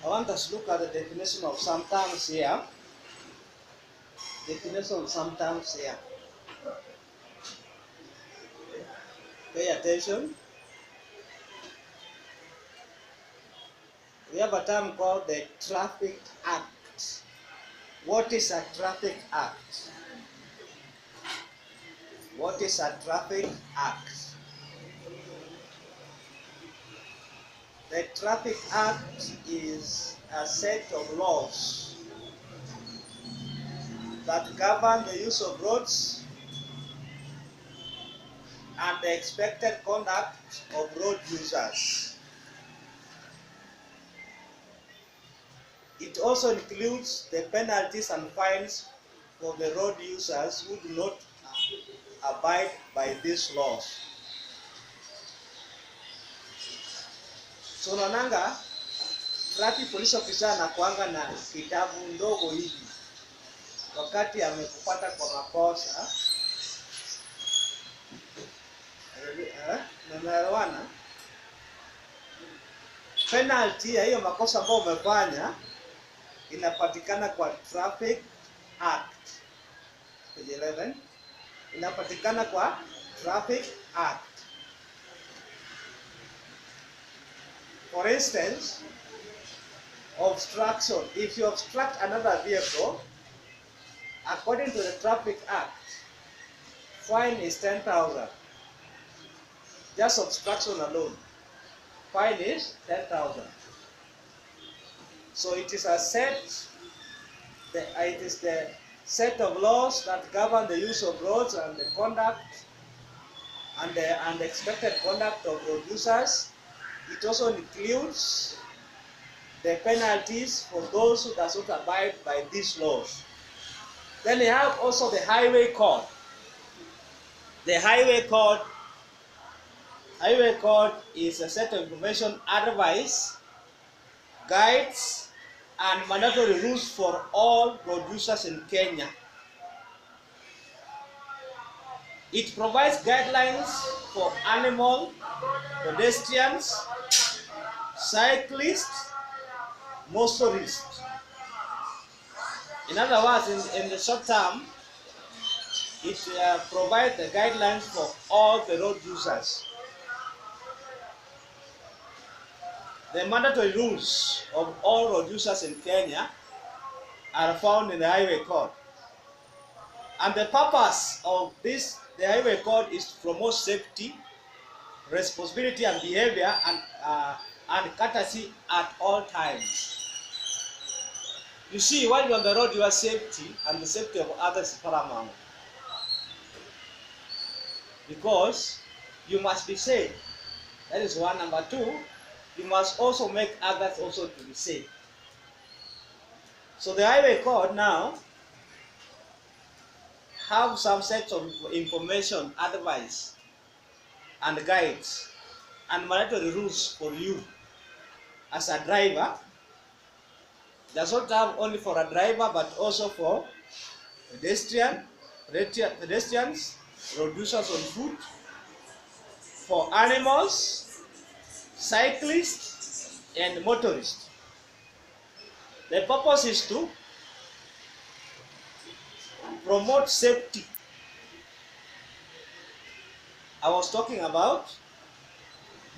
I want us to look at the definition of some terms here. Definition of some terms here. Pay attention. We have a term called the traffic act. What is a traffic act? What is a traffic act? The traffic act is a set of laws that govern the use of roads and the expected conduct of road users. It also includes the penalties and fines for the road users who do not abide by these laws. So naonanga traffic police officer anakuanga na kitabu ndogo hivi wakati amekupata kwa makosa. Naelewana? Penalty ya hiyo makosa ambayo umefanya inapatikana kwa Traffic Act. Page 11. Inapatikana kwa Traffic Act. For instance, obstruction. If you obstruct another vehicle, according to the Traffic Act, fine is 10,000. Just obstruction alone. Fine is 10,000. So it is a set. It is the set of laws that govern the use of roads and the conduct and the expected conduct of road users. It also includes the penalties for those who does not abide by these laws. Then you have also the highway code. The highway code is a set of information, advice, guides, and mandatory rules for all road users in Kenya. It provides guidelines for animal, pedestrians, cyclists, motorists. In other words, in the short term, it provides the guidelines for all the road users. The mandatory rules of all road users in Kenya are found in the Highway Code. And the purpose of the Highway Code is to promote safety, responsibility and behavior and courtesy at all times. You see, while you're on the road, your safety and the safety of others is paramount. Because you must be safe. That is one. Number two, you must also make others also to be safe. So the Highway Code now have some sets of information, advice, and guides, and mandatory rules for you as a driver. Does not have only for a driver, but also for pedestrians, road users on foot, for animals, cyclists, and motorists. The purpose is to promote safety. I was talking about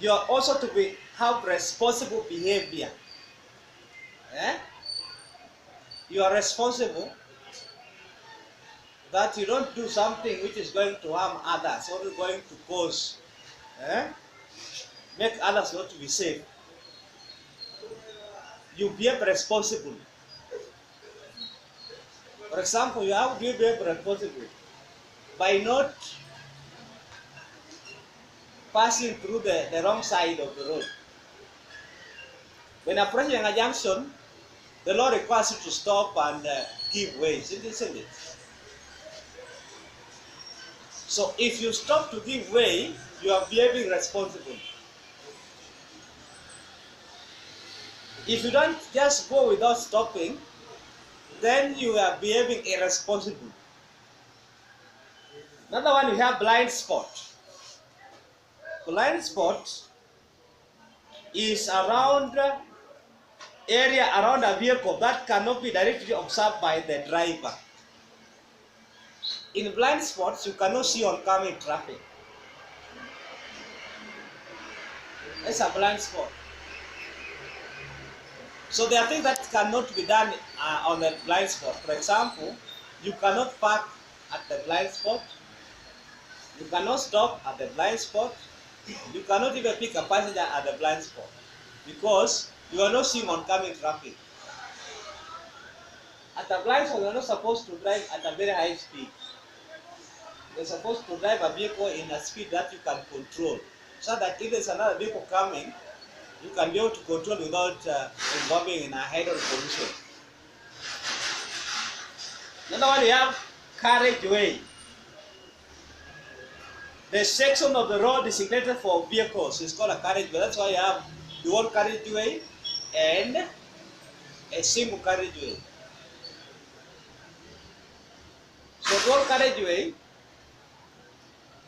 you are also to have responsible behavior. You are responsible that you don't do something which is going to harm others or going to cause, make others not to be safe. You behave responsibly. For example, you have to behave responsibly by not passing through the wrong side of the road. When approaching a junction, the law requires you to stop and give way, isn't it? So if you stop to give way, you are behaving responsibly. If you don't just go without stopping, then you are behaving irresponsible. Another one, you have blind spot. Blind spot is around area around a vehicle that cannot be directly observed by the driver. In blind spots, you cannot see oncoming traffic. It's a blind spot. So there are things that cannot be done on a blind spot. For example, you cannot park at the blind spot. You cannot stop at the blind spot. You cannot even pick a passenger at the blind spot because you are not seeing oncoming traffic. At the blind spot, you are not supposed to drive at a very high speed. You're supposed to drive a vehicle in a speed that you can control, so that if there's another vehicle coming, you can be able to control without involving in a head-on collision. Another one, we have carriageway. The section of the road designated for vehicles is called a carriageway. That's why you have the one carriageway and a single carriageway. So the one carriageway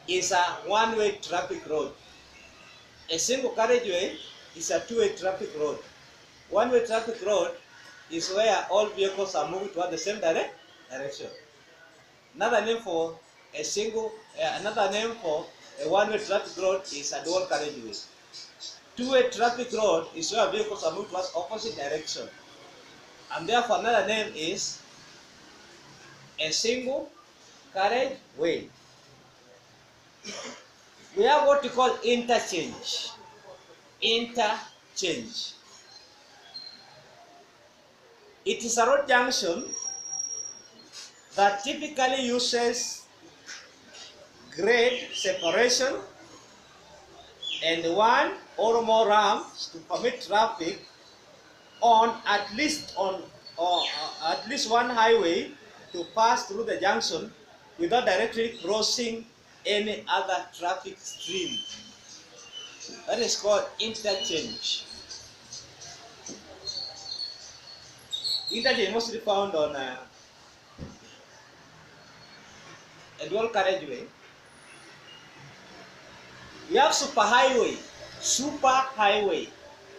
is a one-way traffic road. A single carriageway is a two-way traffic road. One-way traffic road is where all vehicles are moving toward the same direction. Another name for a one-way traffic road is a dual carriageway. Two-way traffic road is where vehicles are moving towards opposite direction, and therefore another name is a single carriageway. We have what we call interchange. Interchange. It is a road junction that typically uses grade separation and one or more ramps to permit traffic on at least one highway to pass through the junction without directly crossing any other traffic stream. That is called interchange. Interchange mostly found on a dual carriageway. We have superhighway. Superhighway.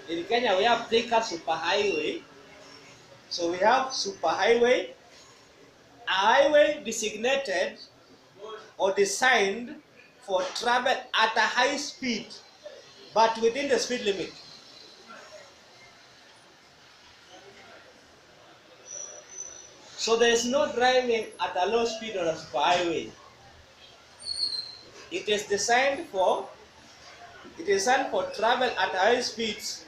In Kenya, we have Thika superhighway. So we have superhighway, a highway designated or designed for travel at a high speed, but within the speed limit. So there is no driving at a low speed on a superhighway. It is designed for travel at high speeds,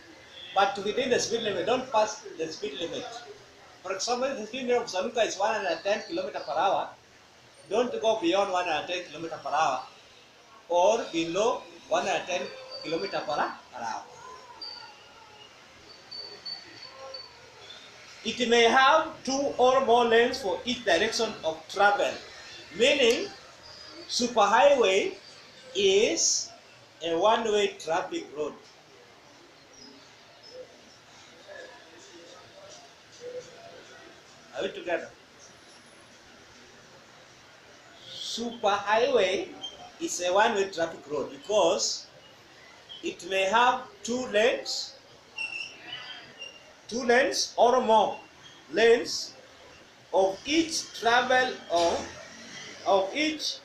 but within the speed limit. Don't pass the speed limit. For example, the speed limit of Sanuka is 110 km per hour. Don't go beyond 110 km per hour or below 110 km per hour. It may have two or more lanes for each direction of travel, meaning superhighway is a one-way traffic road. Are we together? Superhighway is a one-way traffic road because it may have two lanes or more lanes of each travel of each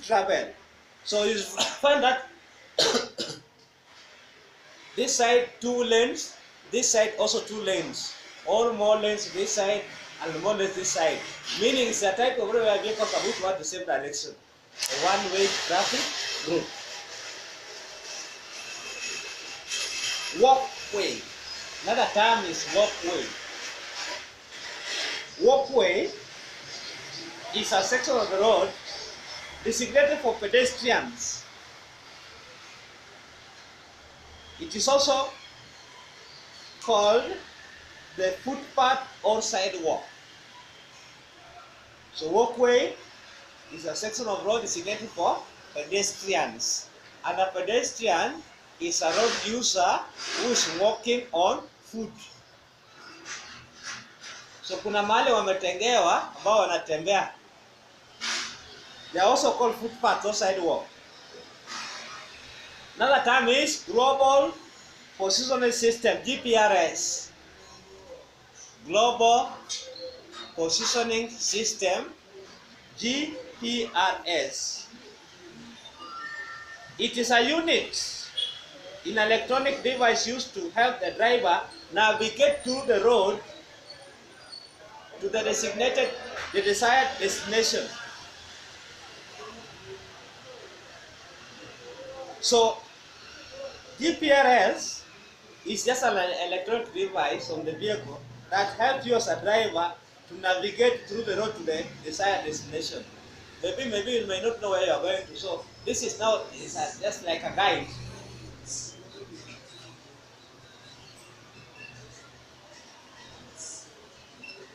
travel. So you find that this side two lanes, this side also two lanes, or more lanes this side and more lanes this side. Meaning it's a type of road where vehicles are moving toward the same direction. A one-way traffic road. Walkway. Another term is walkway. Walkway is a section of the road designated for pedestrians. It is also called the footpath or sidewalk. So walkway is a section of road designated for pedestrians. And a pedestrian is a road user who is walking on foot. So kuna mahali wametengewa ambao wanatembea. They are also called footpath or sidewalk. Another term is global Positioning System, GPRS, Global Positioning System, GPRS. It is a unit in electronic device used to help the driver navigate through the road to the desired destination. So GPRS is just an electronic device on the vehicle that helps you as a driver to navigate through the road to the desired destination. Maybe you may not know where you are going to. So this is now just like a guide.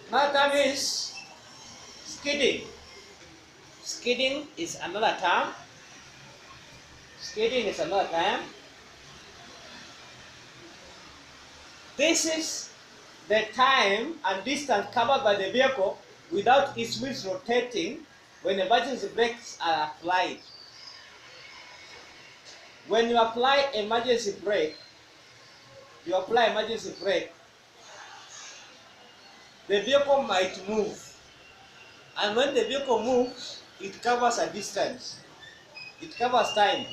Another term is skidding. Skidding is another term. Skidding is another term. This is the time and distance covered by the vehicle without its wheels rotating when emergency brakes are applied. When you apply emergency brake, the vehicle might move. And when the vehicle moves, it covers a distance. It covers time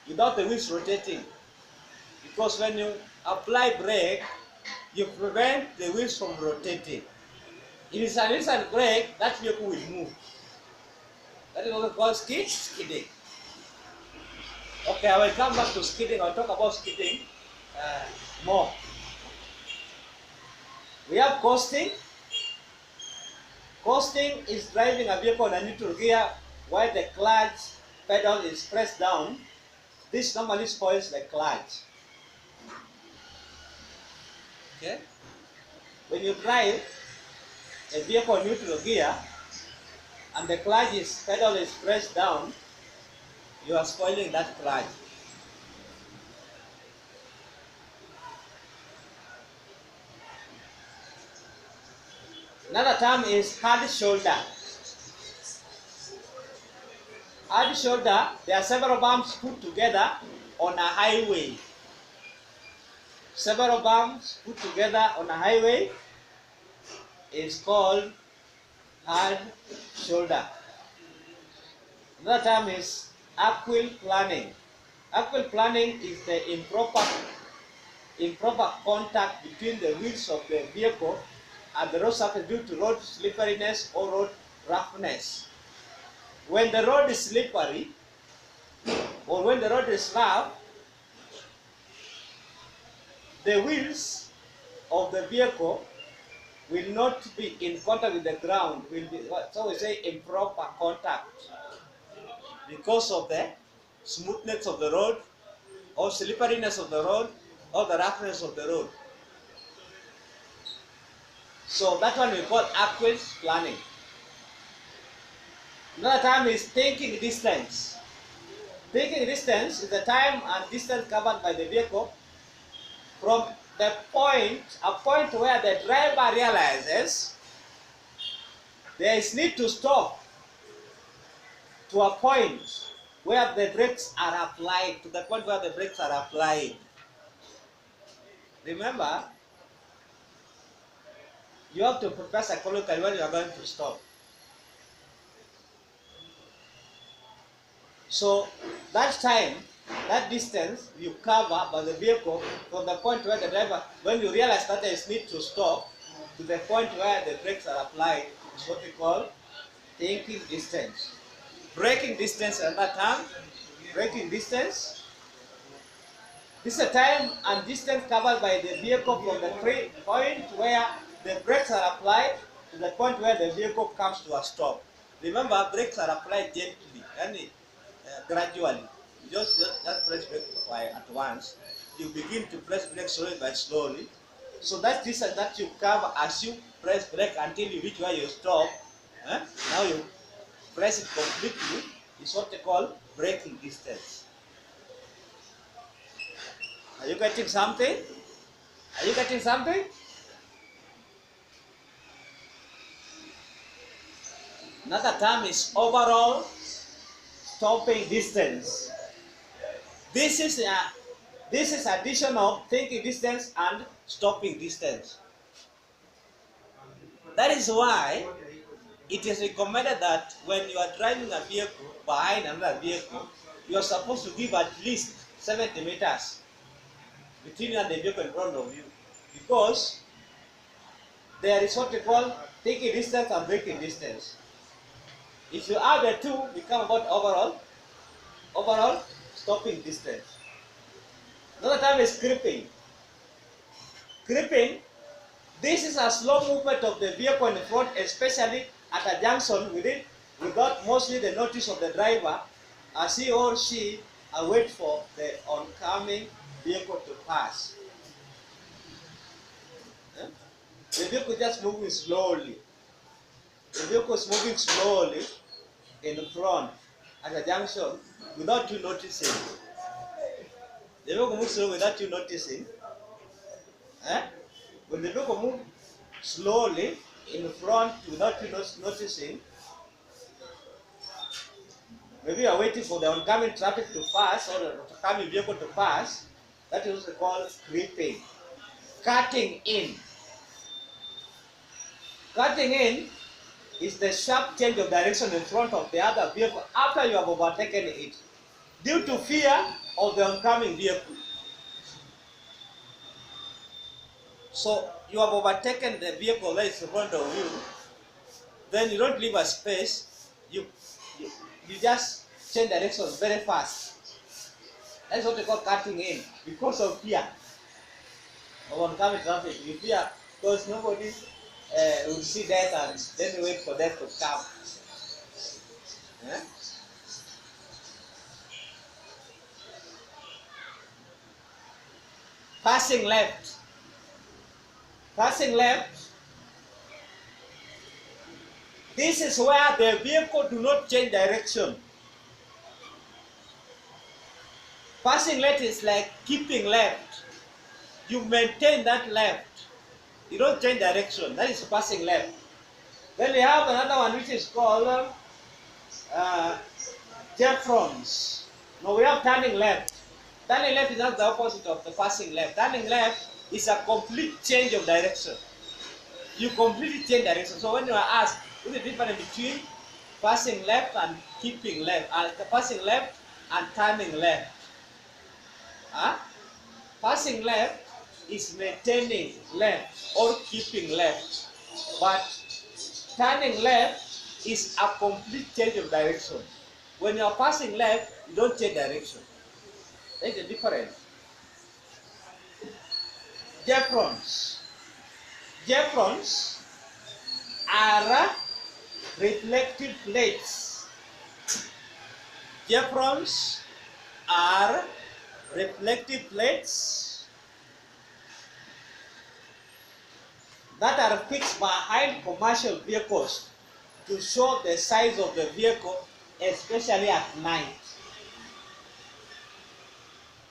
without the wheels rotating. Because when you apply brake, you prevent the wheels from rotating. If it's an instant brake, that vehicle will move. That is what we call skidding. Okay, I will come back to skidding. I'll talk about skidding more. We have coasting. Coasting is driving a vehicle on a neutral gear while the clutch pedal is pressed down. This normally spoils the clutch. Okay? When you drive a vehicle on neutral gear and the pedal is pressed down, you are spoiling that clutch. Another term is hard shoulder. Hard shoulder, there are several bumps put together on a highway. Several bumps put together on a highway is called hard shoulder. Another term is aquaplaning. Aquaplaning is the improper contact between the wheels of the vehicle and the road surface due to road slipperiness or road roughness. When the road is slippery or when the road is rough, the wheels of the vehicle will not be in contact with the ground, so we say improper contact, because of the smoothness of the road or slipperiness of the road or the roughness of the road. So that one we call aquaplaning. Another term is thinking distance. Thinking distance is the time and distance covered by the vehicle from a point where the driver realizes there is need to stop to a point where the brakes are applied, Remember, you have to prepare psychologically when you are going to stop. So that time, that distance you cover by the vehicle from the point where the driver, when you realize that there is need to stop, to the point where the brakes are applied, is what we call thinking distance. Braking distance, another term. Braking distance. This is the time and distance covered by the vehicle from the point where the brakes are applied to the point where the vehicle comes to a stop. Remember, brakes are applied gently and gradually. You just press brake at once. You begin to press brake slowly by slowly. So that distance that you cover as you press brake until you reach where you stop. Now you press it completely. Is what they call braking distance. Are you getting something? Are you getting something? Another term is overall stopping distance. This is This is addition of thinking distance and stopping distance. That is why it is recommended that when you are driving a vehicle behind another vehicle, you are supposed to give at least 70 meters between you and the vehicle in front of you, because there is what we call taking distance and breaking distance. If you add the two, we come about overall stopping distance. Another time is creeping. Creeping, this is a slow movement of the vehicle in front, especially at a junction without mostly the notice of the driver, as he or she await for the oncoming vehicle to pass. The vehicle just moving slowly. The vehicle is moving slowly in front at a junction without you noticing. The vehicle moves slowly without you noticing. When the vehicle moves slowly in front without you noticing, maybe you are waiting for the oncoming traffic to pass or the oncoming vehicle to pass. That is also called creeping. Cutting in. Cutting in is the sharp change of direction in front of the other vehicle after you have overtaken it, due to fear of the oncoming vehicle. So you have overtaken the vehicle that is in front of you, then you don't leave a space, you just change direction very fast. That's what they call cutting in, because of fear of oncoming traffic. You fear because nobody will see death and then you wait for death to come. Passing left. Passing left. This is where the vehicle do not change direction. Passing left is like keeping left. You maintain that left. You don't change direction. That is passing left. Then we have another one which is called Jeffrons. Now we have turning left. Turning left is not the opposite of the passing left. Turning left is a complete change of direction. You completely change direction. So when you are asked, what's the difference between passing left and keeping left, passing left and turning left? Passing left is maintaining left or keeping left, but turning left is a complete change of direction. When you are passing left, you don't change direction. That's the difference. Jeffrons. Jeffrons are reflective plates. Jeffrons are reflective plates that are fixed behind commercial vehicles to show the size of the vehicle, especially at night.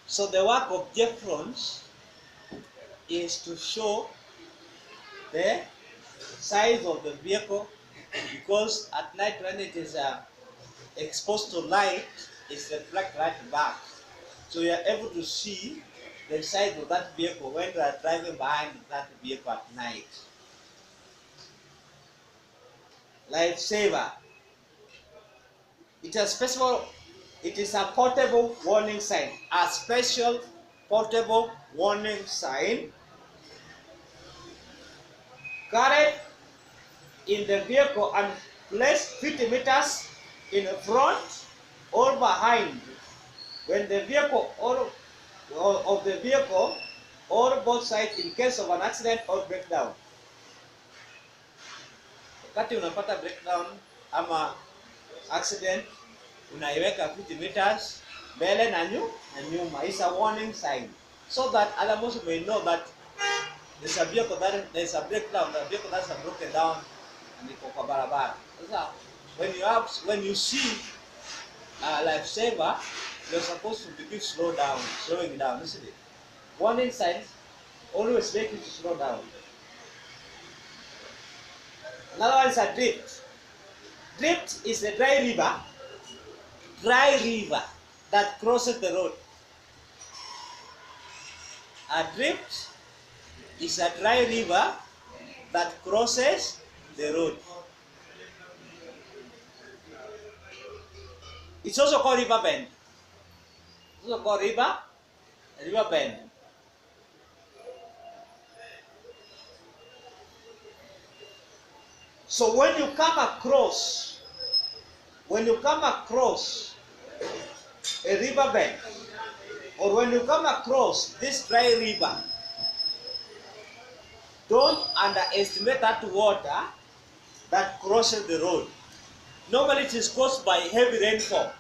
So the work of Jeffrons is to show the size of the vehicle, because at night when it is exposed to light, it reflects right back. So you are able to see the size of that vehicle when you are driving behind that vehicle at night. Lifesaver. It is a portable warning sign. A special portable warning sign carried in the vehicle and placed 50 meters in front or behind when the vehicle or of the vehicle or both sides in case of an accident or breakdown. Wakati unapata breakdown ama accident, unaiweka 50 meters mbele na nyuma. It's a warning sign so that other people may know that there's a vehicle that there's a breakdown, the vehicle that's broken down and iko kwa barabara. Sasa when you see a lifesaver, you're supposed to begin slowing down, isn't it? Warning signs always make you to slow down. Another one is a drift. Drift is a dry river that crosses the road. A drift is a dry river that crosses the road. It's also called river bend. It's also called river bend. So when you come across a river bend, or when you come across this dry river, don't underestimate that water that crosses the road. Normally it is caused by heavy rainfall.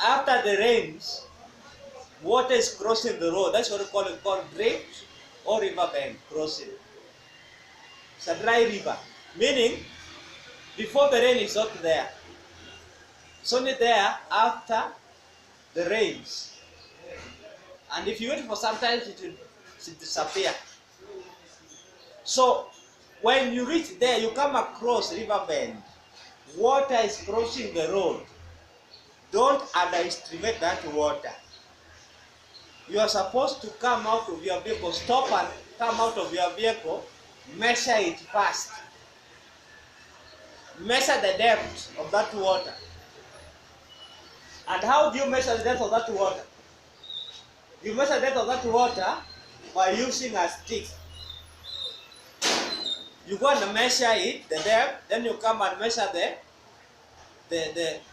After the rains, water is crossing the road. That's what we call it, called drift or river bend crossing. It's a dry river, meaning before the rain is not there. It's only there after the rains. And if you wait for some time, it will disappear. So when you reach there, you come across river bend. Water is crossing the road. Don't underestimate that water. You are supposed to come out of your vehicle, stop and come out of your vehicle, measure it first. Measure the depth of that water. And how do you measure the depth of that water? You measure the depth of that water by using a stick. You go and measure it, the depth, then you come and measure the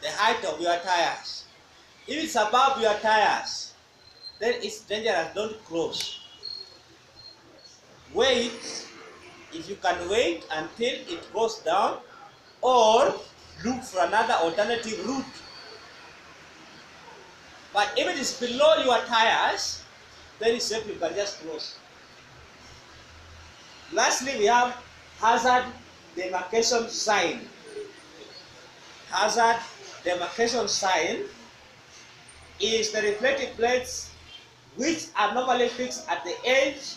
height of your tires. If it's above your tires, then it's dangerous, don't cross. Wait, if you can wait until it goes down, or look for another alternative route. But if it is below your tires, then it's safe, you can just cross. Lastly, we have hazard demarcation sign. Hazard demarcation sign is the reflective plates which are normally fixed at the edge,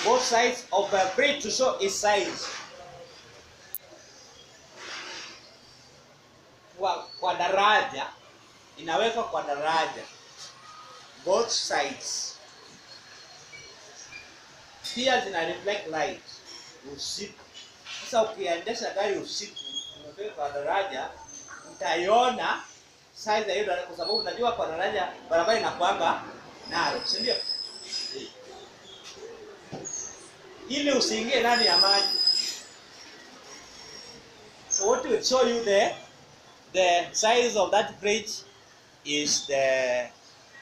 both sides of a bridge to show its size. Kwa daraja, inawekwa kwa daraja, both sides. Pia zina reflect light usiku. Sasa ukiendesha gari usiku, unaweka kwa daraja, utaiona size ya hiyo daraja, kwa sababu unajua kwa daraja barabara inakuanga nalo, si ndio? Ili usiingie ndani ya maji. So what will show you the size of that bridge is the